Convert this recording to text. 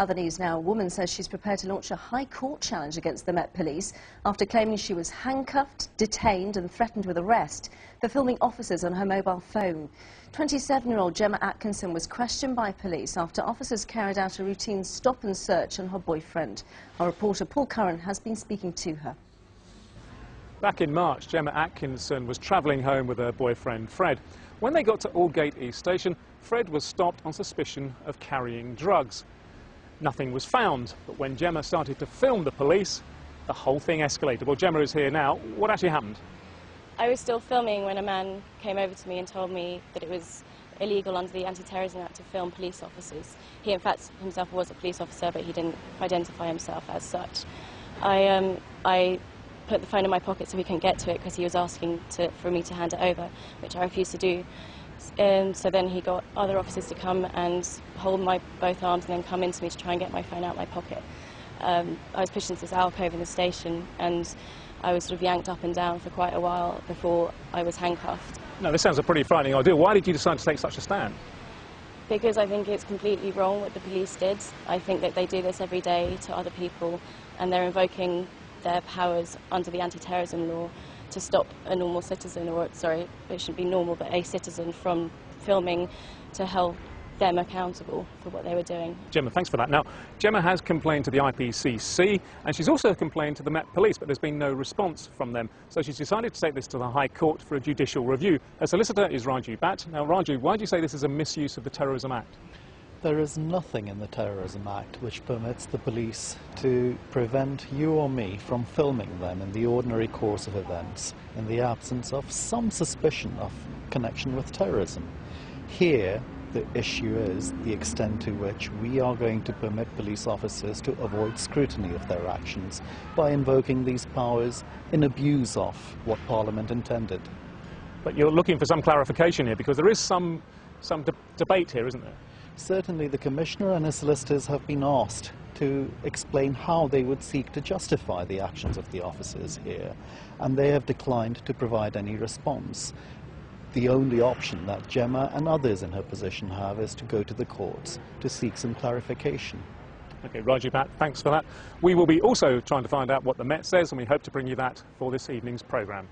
Other news now, a woman says she's prepared to launch a High Court challenge against the Met Police after claiming she was handcuffed, detained and threatened with arrest for filming officers on her mobile phone. 27-year-old Gemma Atkinson was questioned by police after officers carried out a routine stop and search on her boyfriend. Our reporter Paul Curran has been speaking to her. Back in March, Gemma Atkinson was travelling home with her boyfriend Fred. When they got to Aldgate East Station, Fred was stopped on suspicion of carrying drugs. Nothing was found, but when Gemma started to film the police, the whole thing escalated. Well, Gemma is here now. What actually happened? I was still filming when a man came over to me and told me that it was illegal under the Anti-Terrorism Act to film police officers. He, in fact, himself was a police officer, but he didn't identify himself as such. I put the phone in my pocket so he couldn't get to it because he was asking for me to hand it over, which I refused to do. So then he got other officers to come and hold my both arms and then come into me to try and get my phone out of my pocket. I was pushed into this alcove in the station and I was sort of yanked up and down for quite a while before I was handcuffed. No, this sounds a pretty frightening idea. Why did you decide to take such a stand? Because I think it's completely wrong what the police did. I think that they do this every day to other people and they're invoking their powers under the anti-terrorism law to stop a normal citizen, or sorry, it shouldn't be normal, but a citizen from filming to hold them accountable for what they were doing. Gemma, thanks for that. Now, Gemma has complained to the IPCC and she's also complained to the Met Police, but there's been no response from them. So she's decided to take this to the High Court for a judicial review. Her solicitor is Raju Bhatt. Now, Raju, why do you say this is a misuse of the Terrorism Act? There is nothing in the Terrorism Act which permits the police to prevent you or me from filming them in the ordinary course of events in the absence of some suspicion of connection with terrorism. Here, the issue is the extent to which we are going to permit police officers to avoid scrutiny of their actions by invoking these powers in abuse of what Parliament intended. But you're looking for some clarification here because there is some debate here, isn't there? Certainly the Commissioner and his solicitors have been asked to explain how they would seek to justify the actions of the officers here, and they have declined to provide any response. The only option that Gemma and others in her position have is to go to the courts to seek some clarification. OK, Raju Bhatt, thanks for that. We will be also trying to find out what the Met says, and we hope to bring you that for this evening's programme.